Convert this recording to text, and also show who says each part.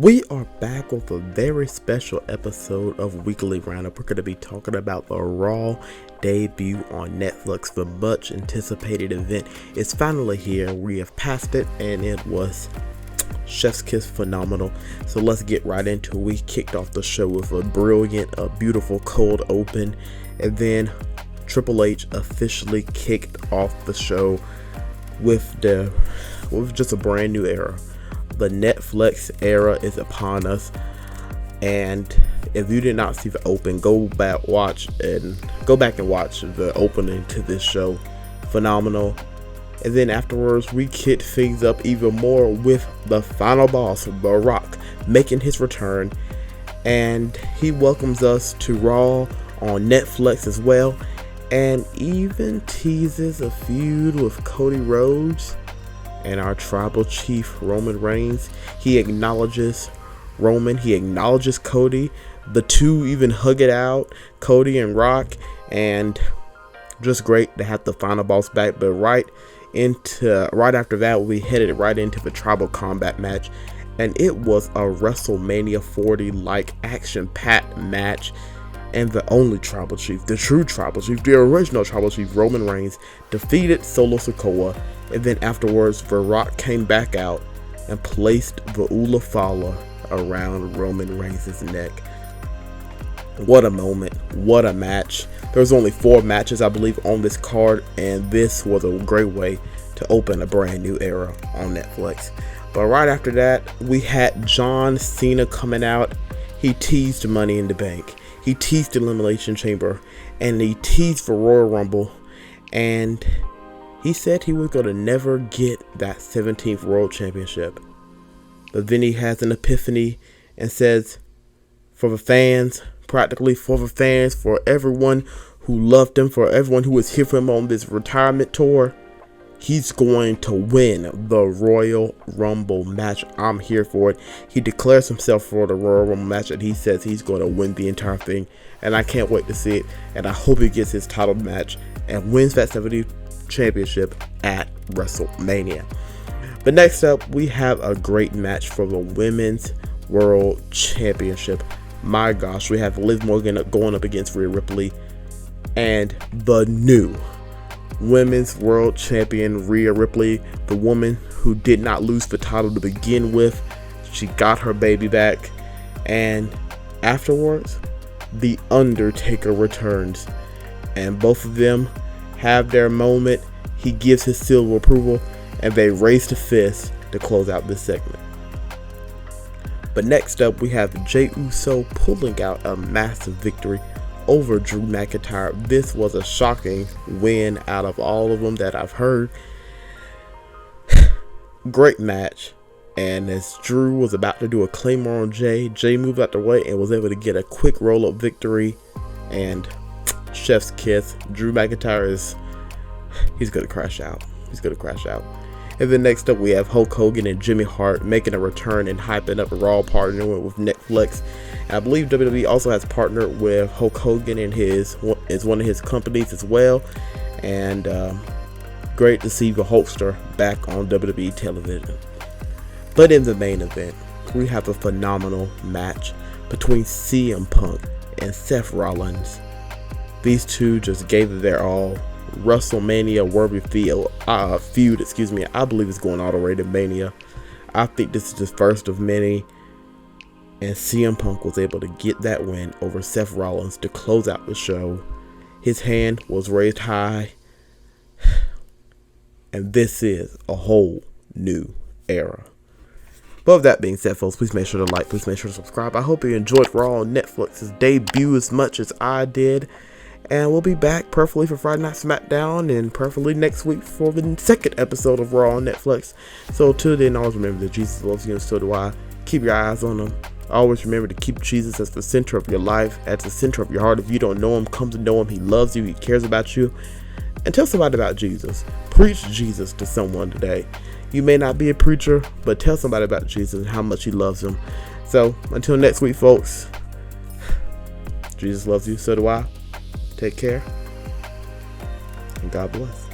Speaker 1: We are back with a very special episode of Weekly Roundup. We're going to be talking about the Raw debut on Netflix. The much anticipated event is finally here. We have passed it and it was chef's kiss phenomenal. So let's get right into it. We kicked off the show with a beautiful cold open, and then Triple H officially kicked off the show with just a brand new era. The Netflix era is upon us, and if you did not see the open, go back and watch the opening to this show. Phenomenal. And then afterwards, we kicked things up even more with the final boss, The Rock, making his return, and he welcomes us to Raw on Netflix as well, and even teases a feud with Cody Rhodes and our tribal chief Roman Reigns. He acknowledges Roman, he acknowledges Cody. The two even hug it out, Cody and Rock, and just great to have the final boss back. But right after that, we headed right into the tribal combat match, and it was a WrestleMania 40 like action-packed match. And the only tribal chief, the true tribal chief, the original tribal chief, Roman Reigns, defeated Solo Sikoa. And then afterwards, The Rock came back out and placed the Ula Fala around Roman Reigns' neck. What a moment. What a match. There was only 4 matches, I believe, on this card, and this was a great way to open a brand new era on Netflix. But right after that, we had John Cena coming out. He teased Money in the Bank. He teased Elimination Chamber, and he teased for Royal Rumble, and he said he was going to never get that 17th World Championship. But then he has an epiphany and says, for the fans, practically for the fans, for everyone who loved him, for everyone who was here for him on this retirement tour, he's going to win the Royal Rumble match. I'm here for it. He declares himself for the Royal Rumble match, and he says he's going to win the entire thing. And I can't wait to see it. And I hope he gets his title match and wins that 70th championship at WrestleMania. But next up, we have a great match for the Women's World Championship. My gosh, we have Liv Morgan going up against Rhea Ripley, and the new Women's World Champion Rhea Ripley, the woman who did not lose the title to begin with. She got her baby back, and afterwards, The Undertaker returns, and both of them have their moment. He gives his seal of approval, and they raise the fist to close out this segment. But next up, we have Jey Uso pulling out a massive victory over Drew McIntyre. This was a shocking win out of all of them that I've heard. Great match. And as Drew was about to do a Claymore on Jey moved out the way and was able to get a quick roll-up victory. And chef's kiss. Drew McIntyre he's going to crash out. He's going to crash out. And then next up, we have Hulk Hogan and Jimmy Hart making a return and hyping up a Raw partner with Netflix. And I believe WWE also has partnered with Hulk Hogan and is one of his companies as well. And great to see the Hulkster back on WWE television. But in the main event, we have a phenomenal match between CM Punk and Seth Rollins. These two just gave it their all. WrestleMania worthy feud, I believe it's going all the way to Mania. I think this is the first of many, and CM Punk was able to get that win over Seth Rollins to close out the show. His hand was raised high, and this is a whole new era. But with that being said, folks, please make sure to like, please make sure to subscribe. I hope you enjoyed Raw on Netflix's debut as much as I did. And we'll be back perfectly for Friday Night SmackDown and perfectly next week for the second episode of Raw on Netflix. So till then, always remember that Jesus loves you and so do I. Keep your eyes on him. Always remember to keep Jesus as the center of your life, at the center of your heart. If you don't know him, come to know him. He loves you. He cares about you. And tell somebody about Jesus. Preach Jesus to someone today. You may not be a preacher, but tell somebody about Jesus and how much he loves them. So until next week, folks, Jesus loves you, so do I. Take care, and God bless.